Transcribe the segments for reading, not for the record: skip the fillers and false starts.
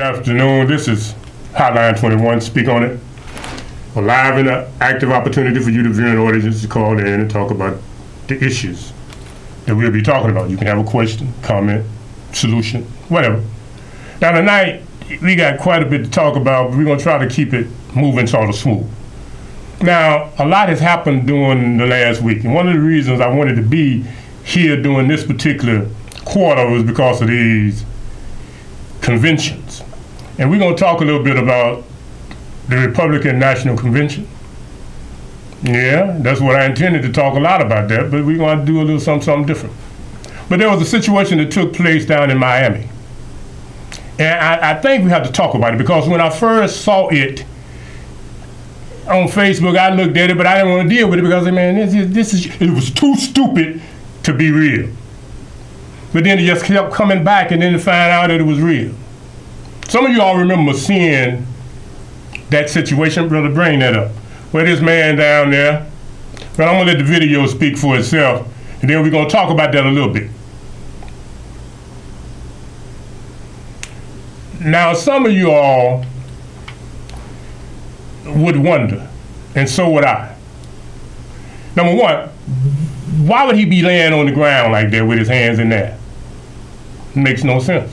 afternoon. This is Hotline 21. Speak on it. A live and active opportunity for you, the viewing audience, to call in and talk about the issues that we'll be talking about. You can have a question, comment, solution, whatever. Now tonight, we got quite a bit to talk about, but we're going to try to keep it moving sort of smooth. Now, a lot has happened during the last week, and one of the reasons I wanted to be here during this particular quarter was because of these conventions. And we're going to talk a little bit about the Republican National Convention. Yeah, that's what I intended to talk a lot about that, but we're going to do a little something different. But there was a situation that took place down in Miami. And I think we have to talk about it because when I first saw it on Facebook, I looked at it, but I didn't want to deal with it because, man, it was too stupid to be real. But then it just kept coming back, and then to find out that it was real. Some of you all remember seeing that situation. Brother, bring that up. Where this man down there, but I'm gonna let the video speak for itself, and then we're gonna talk about that a little bit. Now, some of you all would wonder, and so would I. Number one, why would he be laying on the ground like that with his hands in there? It makes no sense.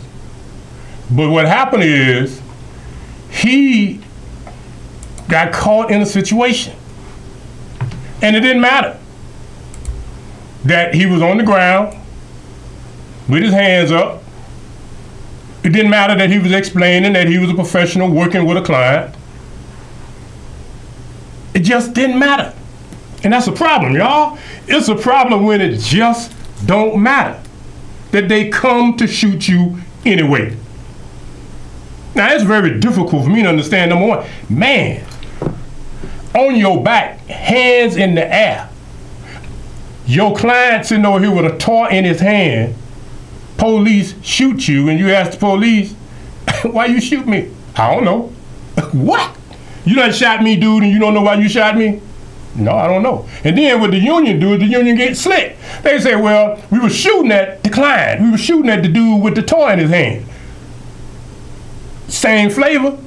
But what happened is he got caught in a situation. And it didn't matter that he was on the ground with his hands up. It didn't matter that he was explaining that he was a professional working with a client. It just didn't matter. And that's a problem, y'all. It's a problem when it just don't matter that they come to shoot you anyway. Now, it's very difficult for me to understand, number one, man, on your back, hands in the air, your client sitting over here with a toy in his hand, police shoot you, and you ask the police, why you shoot me? I don't know. What? You done shot me, dude, and you don't know why you shot me? No, I don't know. And then what the union do is the union get slick. They say, well, we were shooting at the client. We were shooting at the dude with the toy in his hand. Same flavor.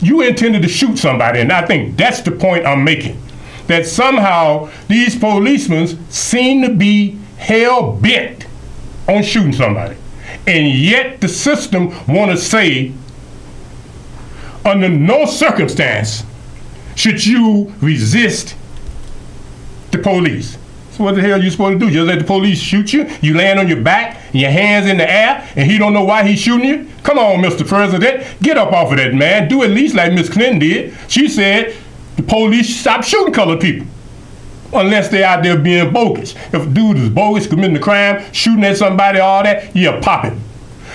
You intended to shoot somebody, and I think that's the point I'm making. That somehow these policemen seem to be hell-bent on shooting somebody. And yet the system want to say, under no circumstance should you resist the police. So what the hell are you supposed to do? Just let the police shoot you? You laying on your back, and your hands in the air, and he don't know why he's shooting you? Come on, Mr. President, get up off of that, man. Do at least like Miss Clinton did. She said the police stop shooting colored people unless they're out there being bogus. If a dude is bogus, committing a crime, shooting at somebody, all that, yeah, pop him.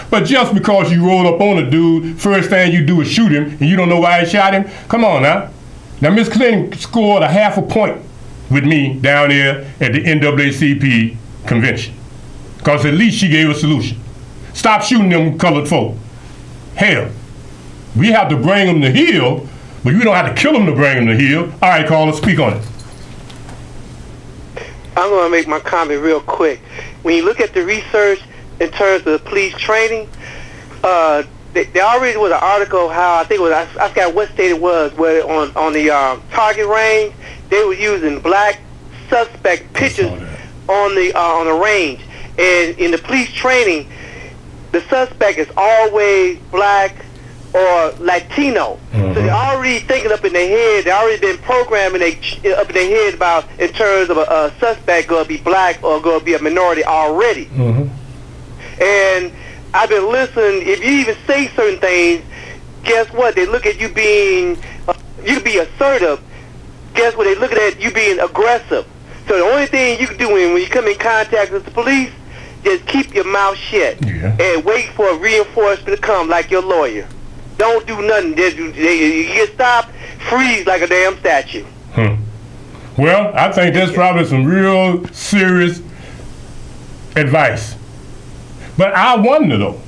But just because you roll up on a dude, first thing you do is shoot him, and you don't know why he shot him, come on now. Now, Miss Clinton scored a half a point with me down there at the NAACP convention. Because at least she gave a solution. Stop shooting them colored folk. Hell, we have to bring them to heel, but we don't have to kill them to bring them to heel. All right, caller, speak on it. I'm going to make my comment real quick. When you look at the research in terms of the police training, there already was an article how, I think it was, I forgot what state it was, where on the target range, they were using black suspect pictures on the range. And in the police training, the suspect is always black or Latino. So they're already thinking up in their head, they already been programming up in their head about in terms of a suspect going to be black or going to be a minority already. And I've been listening, if you even say certain things, guess what? They look at you being, you be assertive. Guess what? They look at you being aggressive. So the only thing you can do when you come in contact with the police, just keep your mouth shut and wait for a reinforcement to come like your lawyer. Don't do nothing. You get stopped, freeze like a damn statue. Well, I think that's probably some real serious advice. But I wonder though,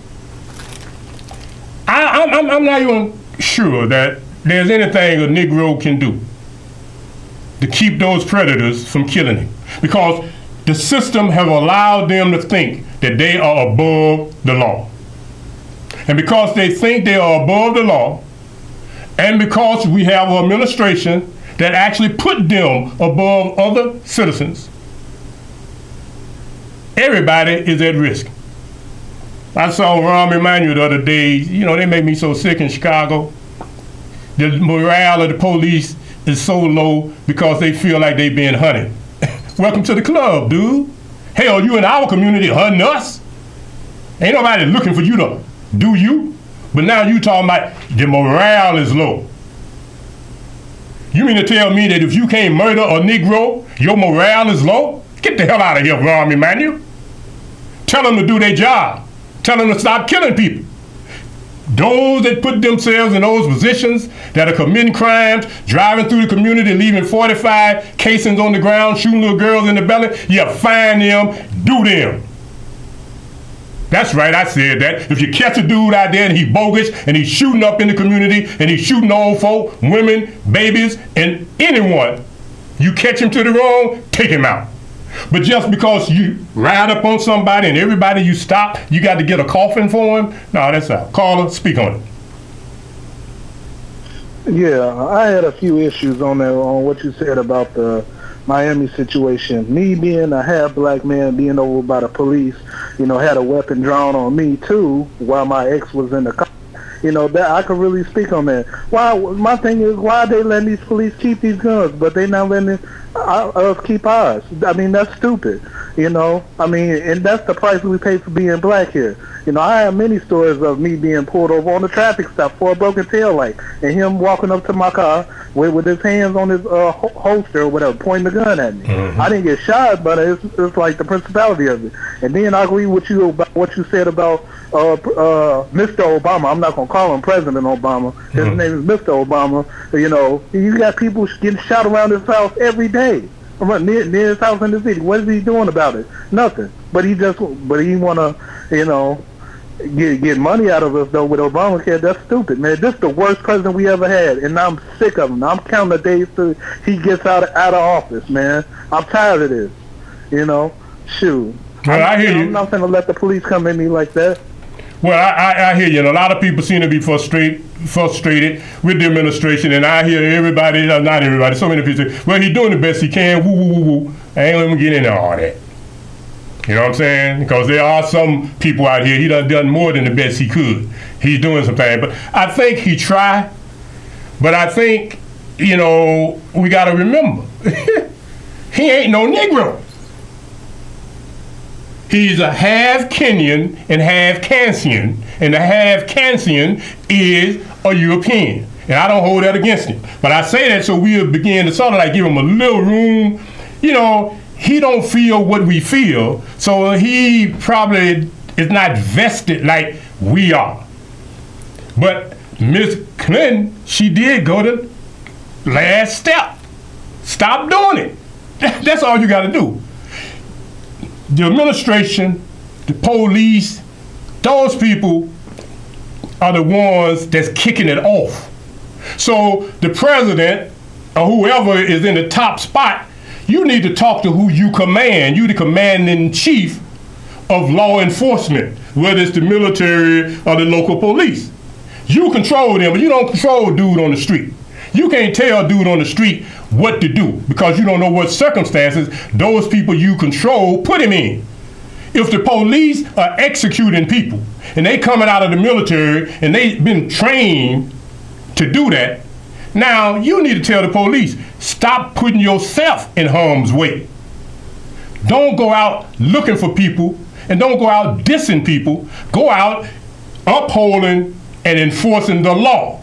I'm not even sure that there's anything a Negro can do to keep those predators from killing him. Because the system has allowed them to think that they are above the law. And because they think they are above the law, and because we have an administration that actually put them above other citizens, everybody is at risk. I saw Rahm Emanuel the other day. You know, they made me so sick in Chicago. The morale of the police is so low because they feel like they being hunted. Welcome to the club, dude. Hell, you in our community hunting us? Ain't nobody looking for you to do you. But now you talking about the morale is low. You mean to tell me that if you can't murder a Negro, your morale is low? Get the hell out of here, Rahm Emanuel. Tell them to do their job. Tell them to stop killing people. Those that put themselves in those positions that are committing crimes, driving through the community, leaving 45 casings on the ground, shooting little girls in the belly, yeah, find them, do them. That's right, I said that. If you catch a dude out there and he's bogus and he's shooting up in the community and he's shooting old folk, women, babies, and anyone, you catch him to the wrong, take him out. But just because you ride up on somebody and everybody you stop, you got to get a coffin for him? No, that's out. Caller, speak on it. Yeah, I had a few issues on there on what you said about the Miami situation. Me being a half black man, being over by the police, you know, had a weapon drawn on me too while my ex was in the car. You know, that I could really speak on that. Why? My thing is, why are they letting these police keep these guns, but they not letting us keep ours? I mean, that's stupid. You know, I mean, and that's the price we pay for being black here. You know, I have many stories of me being pulled over on a traffic stop for a broken tail light, and him walking up to my car with his hands on his holster or whatever, pointing the gun at me. Mm-hmm. I didn't get shot, but it's like the principality of it. And then I agree with you about what you said about Mr. Obama. I'm not going to call him President Obama. His name is Mr. Obama. You know, you got people getting shot around his house every day. Near his house in the city. What is he doing about it? Nothing. But he want to, you know, get money out of us though with Obamacare. That's stupid, man. This is the worst president we ever had, and I'm sick of him. I'm counting the days till he gets out of office, man. I'm tired of this. You know, shoot. Well, I hear you. I'm not going to let the police come at me like that. Well, I hear you. And a lot of people seem to be frustrated with the administration. And I hear everybody, not everybody, so many people say, well, he's doing the best he can, woo, woo, woo, woo. I ain't let him get into all that. You know what I'm saying? Because there are some people out here, he done more than the best he could. He's doing some things. But I think he tried. But I think, you know, we got to remember, he ain't no Negro. He's a half Kenyan and half Kansian, and the half Kansian is a European. And I don't hold that against him. But I say that so we'll begin to sort of like give him a little room. You know, he don't feel what we feel, so he probably is not vested like we are. But Miss Clinton, she did go to last step. Stop doing it. That's all you got to do. The administration, the police, those people are the ones that's kicking it off. So the president or whoever is in the top spot, you need to talk to who you command. You the commander-in-chief of law enforcement, whether it's the military or the local police. You control them, but you don't control dude on the street. You can't tell dude on the street what to do because you don't know what circumstances those people you control put him in. If the police are executing people and they coming out of the military and they've been trained to do that, now you need to tell the police, stop putting yourself in harm's way. Don't go out looking for people and don't go out dissing people. Go out upholding and enforcing the law.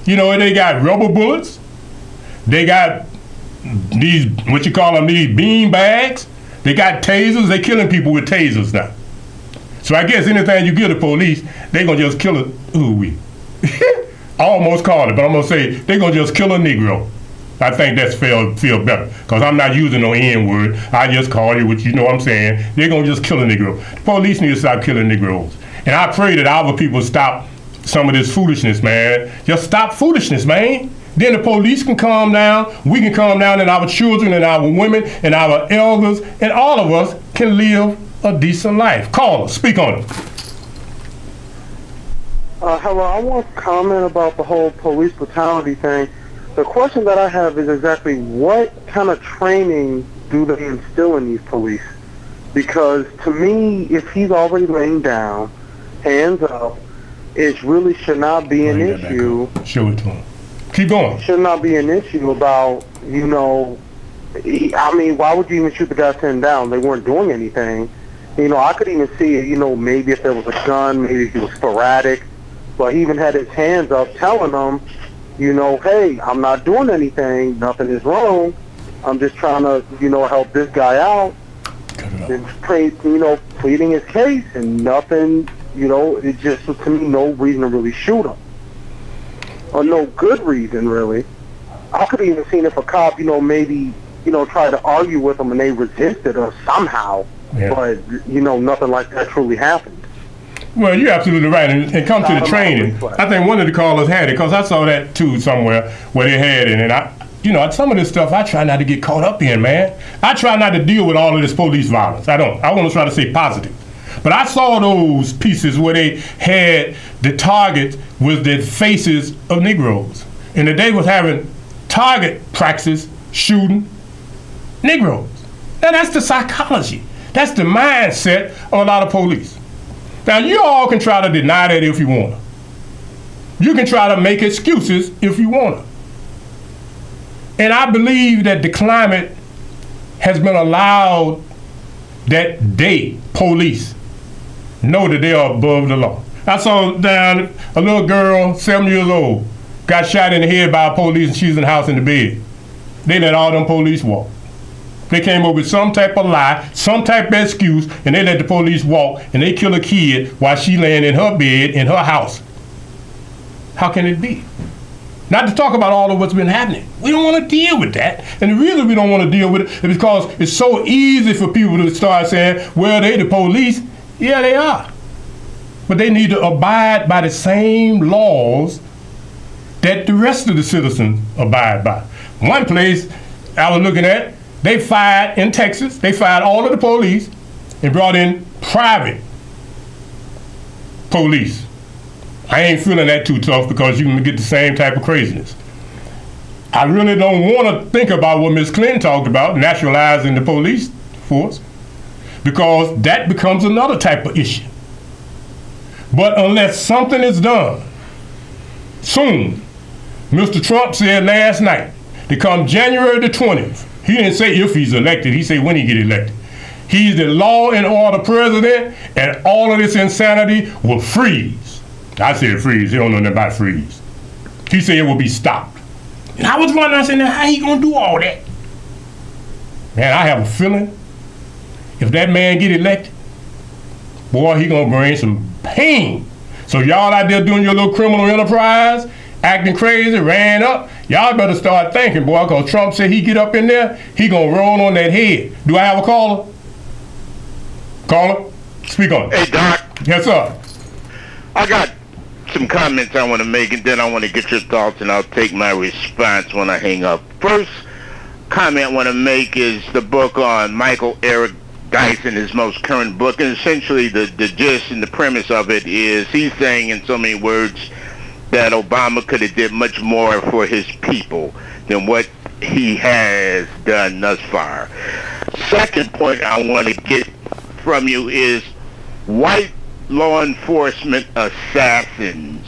You know, they got rubber bullets. They got these, what you call them, these bean bags. They got tasers. They killing people with tasers now. So I guess anything you give the police, they gonna just kill a, I almost called it, but I'm gonna say they gonna just kill a Negro. I think that's feel better, because I'm not using no N-word. I just call it what you know what I'm saying. They're gonna just kill a Negro. The police need to stop killing Negroes. And I pray that our people stop some of this foolishness, man. Just stop foolishness, man. Then the police can calm down, we can calm down, and our children and our women and our elders and all of us can live a decent life. Call us, speak on it. Hello, I want to comment about the whole police brutality thing. The question that I have is exactly what kind of training do they instill in these police? Because to me, if he's already laying down, hands up, it really should not be an Bring that back issue. up. Show it to him. Keep going. Should not be an issue about, I mean, why would you even shoot the guy sitting down? They weren't doing anything. I could even see it, maybe if there was a gun, maybe he was sporadic. But he even had his hands up telling them, hey, I'm not doing anything. Nothing is wrong. I'm just trying to, help this guy out. Cut it And up. pleading his case and nothing, it just was to me no reason to really shoot him. Or no good reason, really. I could have even seen if a cop, maybe, tried to argue with them and they resisted or somehow. Yeah. But, nothing like that truly happened. Well, you're absolutely right. And come to the training. reflex. I think one of the callers had it, because I saw that too somewhere where they had it. And some of this stuff I try not to get caught up in, man. I try not to deal with all of this police violence. I don't. I want to try to stay positive. But I saw those pieces where they had the target with the faces of Negroes. And that they was having target practice shooting Negroes. Now that's the psychology. That's the mindset of a lot of police. Now, you all can try to deny that if you want to. You can try to make excuses if you want to. And I believe that the climate has been allowed that police, know that they are above the law. I saw down a little girl, 7 years old, got shot in the head by a police and she's in the house in the bed. They let all them police walk. They came up with some type of lie, some type of excuse, and they let the police walk, and they kill a kid while she laying in her bed in her house. How can it be? Not to talk about all of what's been happening. We don't want to deal with that. And the reason we don't want to deal with it is because it's so easy for people to start saying, well, they the police. Yeah, they are. But they need to abide by the same laws that the rest of the citizens abide by. One place I was looking at, they fired in Texas, they fired all of the police and brought in private police. I ain't feeling that too tough because you can get the same type of craziness. I really don't want to think about what Ms. Clinton talked about, nationalizing the police force, because that becomes another type of issue. But unless something is done soon, Mr. Trump said last night, to come January the 20th, he didn't say if he's elected, he said when he get elected. He's the law and order president, and all of this insanity will freeze. I said freeze, he don't know nothing about freeze. He said it will be stopped. And I was wondering, I said, now how he gonna do all that? Man, I have a feeling if that man get elected, boy, he gonna bring some pain. So y'all out there doing your little criminal enterprise, acting crazy, ran up, y'all better start thinking, boy, because Trump said he get up in there, he gonna roll on that head. Do I have a caller? Caller? Speak on it. Hey, Doc. Yes, sir. I got some comments I want to make, and then I want to get your thoughts, and I'll take my response when I hang up. First comment I want to make is the book on Michael Eric Dyson, his most current book, and essentially the gist and the premise of it is he's saying in so many words that Obama could have did much more for his people than what he has done thus far. Second point I want to get from you is white law enforcement assassins,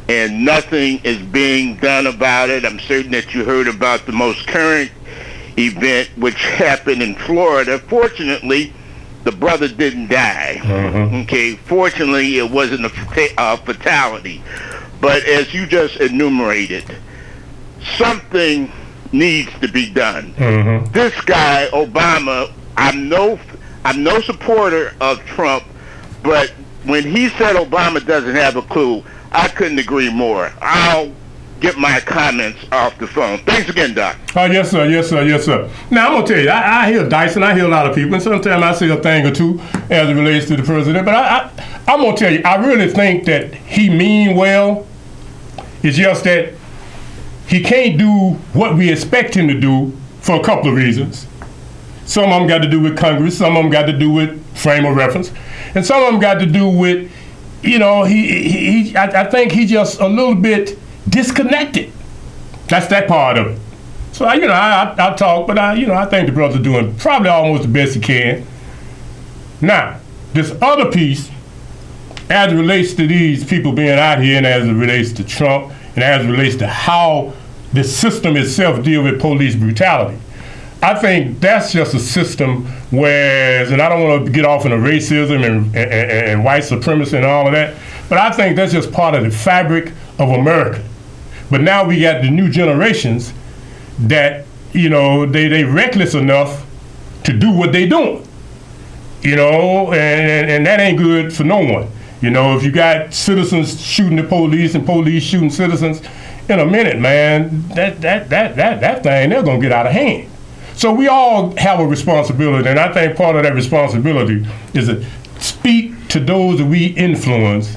and nothing is being done about it. I'm certain that you heard about the most current event which happened in Florida. Fortunately, the brother didn't die. Okay, fortunately it wasn't a fatality. But as you just enumerated, something needs to be done. This guy, Obama, I'm no supporter of Trump, but when he said Obama doesn't have a clue, I couldn't agree more. I'll get my comments off the phone. Thanks again, Doc. Oh, yes, sir, yes, sir, yes, sir. Now, I'm going to tell you, I hear Dyson, I hear a lot of people, and sometimes I say a thing or two as it relates to the president, but I'm going to tell you, I really think that he mean well. It's just that he can't do what we expect him to do for a couple of reasons. Some of them got to do with Congress, some of them got to do with frame of reference, and some of them got to do with you know, I think he's just a little bit disconnected. That's that part of it. So I talk, but I think the brother's doing probably almost the best he can. Now, this other piece, as it relates to these people being out here, and as it relates to Trump, and as it relates to how the system itself deal with police brutality, I think that's just a system where, and I don't want to get off into racism and white supremacy and all of that, but I think that's just part of the fabric of America. But now we got the new generations that, they reckless enough to do what they doing. And that ain't good for no one. If you got citizens shooting the police and police shooting citizens, in a minute, man, that thing, they're gonna get out of hand. So we all have a responsibility, and I think part of that responsibility is to speak to those that we influence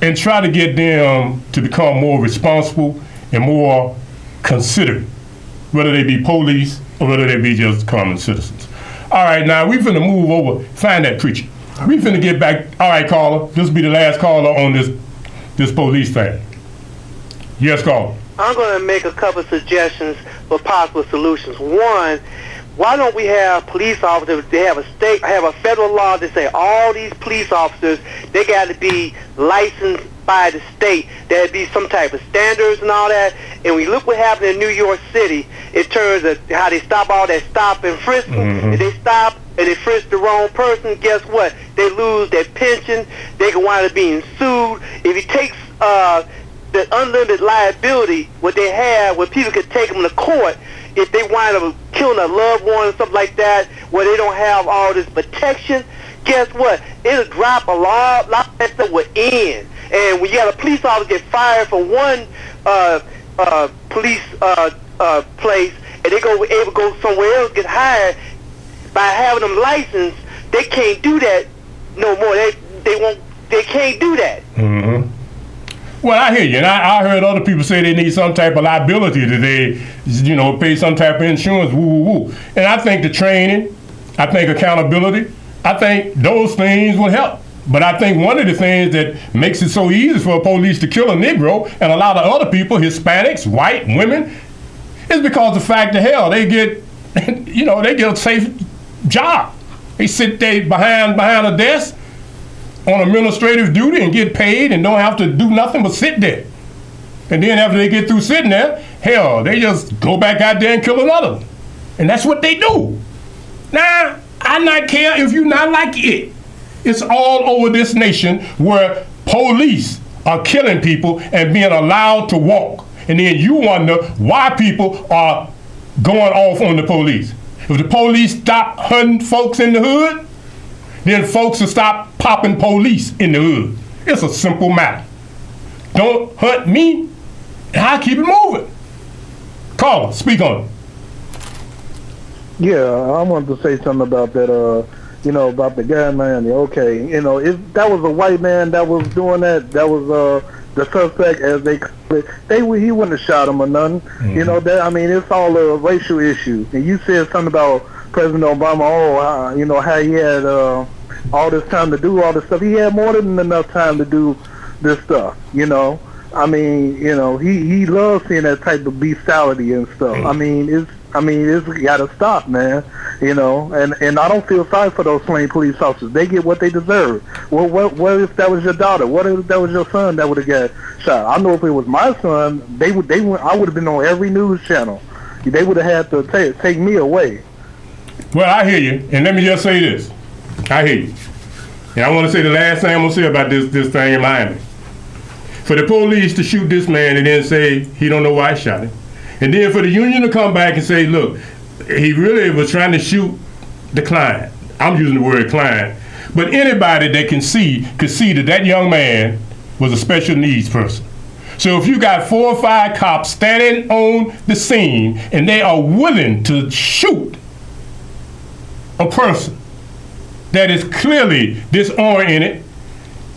and try to get them to become more responsible and more considerate, whether they be police or whether they be just common citizens. All right, now we finna move over, find that preacher. We finna get back. All right, caller, this will be the last caller on this police thing. Yes, caller. I'm going to make a couple of suggestions for possible solutions. One, why don't we have police officers? They have a federal law that say all these police officers, they got to be licensed by the state. There'd be some type of standards and all that. And we look what happened in New York City in terms of how they stop all that stop and frisk. If they stop and they frisk the wrong person, guess what? They lose their pension. They can wind up being sued. If it takes the unlimited liability what they have, where people can take them to court if they wind up killing a loved one or something like that, where they don't have all this protection, guess what? It'll drop a lot of that stuff will end. And when you have a police officer get fired from one police place, and they able to go somewhere else, get hired, by having them licensed, they can't do that no more. They can't do that. Mm-hmm. Well, I hear you, and I heard other people say they need some type of liability, that they, pay some type of insurance, woo. And I think the training, I think accountability, I think those things would help. But I think one of the things that makes it so easy for police to kill a Negro and a lot of other people, Hispanics, white, women, is because the fact that they get, they get a safe job. They sit there behind a desk on administrative duty and get paid and don't have to do nothing but sit there. And then after they get through sitting there, they just go back out there and kill another one. And that's what they do. Now, I not care if you not like it. It's all over this nation where police are killing people and being allowed to walk. And then you wonder why people are going off on the police. If the police stop hunting folks in the hood, then folks will stop popping police in the hood. It's a simple matter. Don't hunt me, and I'll keep it moving. Caller, speak on it. Yeah, I wanted to say something about that, about the guy, man. Okay, if that was a white man that was doing that, that was the suspect, as they call it, he wouldn't have shot him or nothing. Mm-hmm. It's all a racial issue. And you said something about President Obama, how he had all this time to do all this stuff. He had more than enough time to do this stuff, he loves seeing that type of bestiality and stuff. It's got to stop, man. And I don't feel sorry for those slain police officers. They get what they deserve. Well, what if that was your daughter? What if that was your son that would have got shot? I know if it was my son, I would have been on every news channel. They would have had to take me away. Well, I hear you, and let me just say this. I hear you. And I want to say the last thing I'm going to say about this thing in Miami. For the police to shoot this man and then say he don't know why he shot him. And then for the union to come back and say, look, he really was trying to shoot the client. I'm using the word client. But anybody that could see that young man was a special needs person. So if you got 4 or 5 cops standing on the scene and they are willing to shoot a person that is clearly disoriented,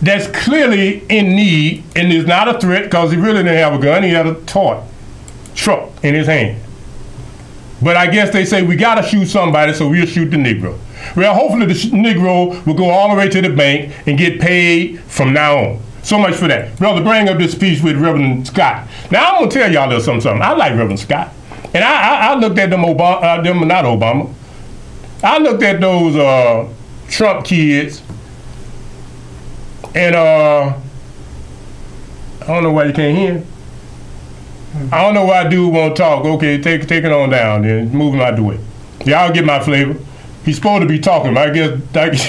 that's clearly in need, and is not a threat because he really didn't have a gun, he had a toy truck in his hand. But I guess they say we gotta shoot somebody, so we'll shoot the Negro. Well, hopefully the Negro will go all the way to the bank and get paid from now on. So much for that. Brother, bring up this piece with Reverend Scott. Now, I'm gonna tell y'all a little something. I like Reverend Scott. And I looked at them not Obama. I looked at those Trump kids, and I don't know why you can't hear. I don't know why dude won't talk. Okay, take it on down then. Move him out the way. Y'all get my flavor. He's supposed to be talking, but I guess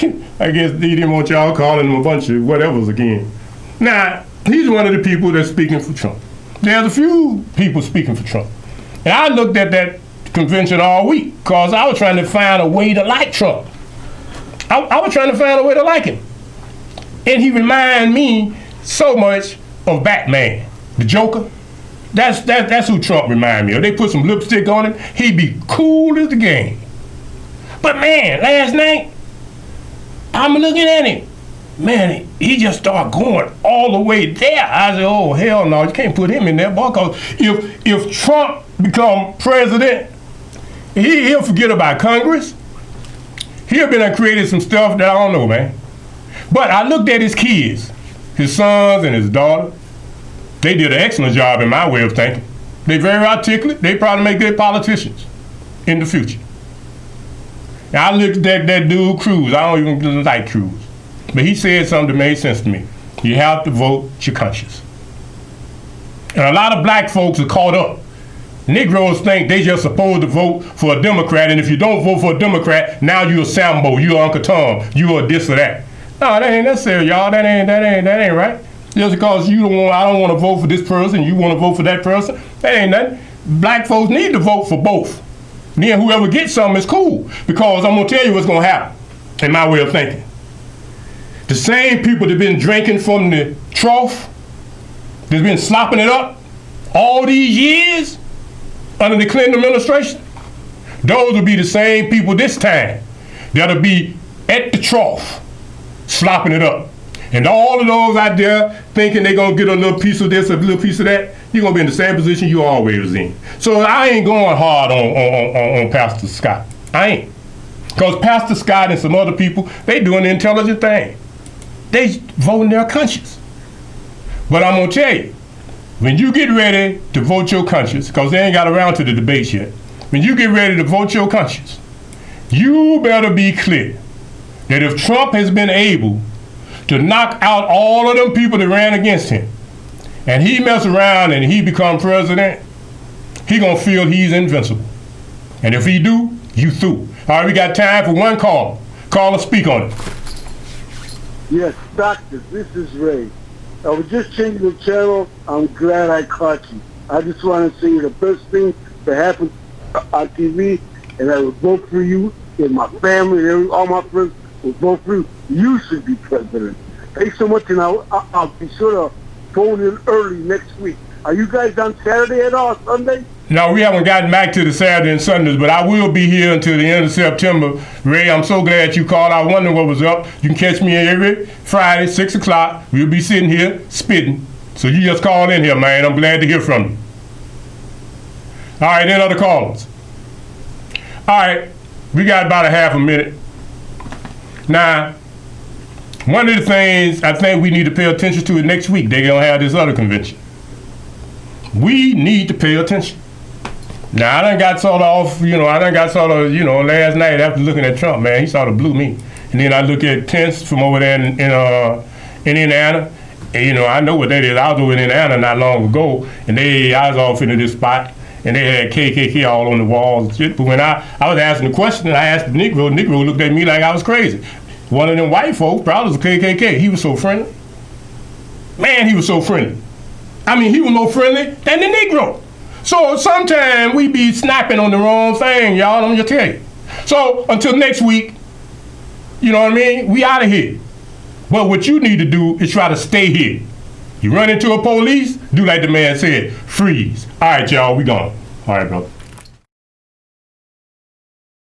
he didn't want y'all calling him a bunch of whatevers again. Now, he's one of the people that's speaking for Trump. There's a few people speaking for Trump. And I looked at that convention all week because I was trying to find a way to like Trump. I was trying to find a way to like him. And he reminded me so much of Batman, the Joker. That's who Trump reminded me of. They put some lipstick on him, he'd be cool as the game. But man, last night, I'm looking at him. Man, he just started going all the way there. I said, oh, hell no, you can't put him in there, boy, because if Trump become president, he'll forget about Congress. He'll be done created some stuff that I don't know, man. But I looked at his kids, his sons and his daughter. They did an excellent job in my way of thinking. They're very articulate. They probably make good politicians in the future. Now, I looked at that dude, Cruz. I don't even like Cruz. But he said something that made sense to me. You have to vote your conscience. And a lot of black folks are caught up. Negroes think they just supposed to vote for a Democrat, and if you don't vote for a Democrat, now you're a Sambo, you're Uncle Tom, you're a this or that. No, that ain't necessary, y'all. That ain't right. Just because I don't want to vote for this person, you want to vote for that person, that ain't nothing. Black folks need to vote for both. And then whoever gets something is cool, because I'm gonna tell you what's gonna happen, in my way of thinking. The same people that been drinking from the trough, that's been slopping it up all these years under the Clinton administration, those will be the same people this time that'll be at the trough, slopping it up. And all of those out there thinking they're gonna get a little piece of this, a little piece of that, you're gonna be in the same position you always was in. So I ain't going hard on Pastor Scott. I ain't. Because Pastor Scott and some other people, they doing the intelligent thing. They voting their conscience. But I'm gonna tell you, when you get ready to vote your conscience, because they ain't got around to the debates yet, when you get ready to vote your conscience, you better be clear that if Trump has been able to knock out all of them people that ran against him, and he mess around and he become president, he gonna feel he's invincible. And if he do, you through. All right, we got time for one call. Caller, speak on it. Yes, doctor, this is Ray. I was just changing the channel. I'm glad I caught you. I just want to say the best thing that happened on TV, and I would vote for you, and my family, and all my friends would vote for you. You should be president. Thanks so much, and I'll be sure to phone in early next week. Are you guys on Saturday at all, Sunday? No, we haven't gotten back to the Saturday and Sundays, but I will be here until the end of September. Ray, I'm so glad you called. I wondered what was up. You can catch me every Friday, 6 o'clock. We'll be sitting here spitting. So you just call in here, man. I'm glad to hear from you. All right, then other callers. All right, we got about a half a minute. Now, one of the things I think we need to pay attention to is next week. They're going to have this other convention. We need to pay attention. Now, I done got sort of off, last night after looking at Trump, man, he sort of blew me. And then I look at Pence from over there in Indiana, and, I know what that is. I was over in Indiana not long ago, and I was off into this spot, and they had KKK all on the walls and shit. But when I was asking the question, and I asked the Negro looked at me like I was crazy. One of them white folks probably was a KKK. He was so friendly. Man, he was so friendly. I mean, he was more friendly than the Negro. So sometimes we be snapping on the wrong thing, y'all. I'm just tell you. So until next week, you know what I mean? We out of here. But what you need to do is try to stay here. You run into a police, do like the man said, freeze. All right, y'all, we gone. All right, brother.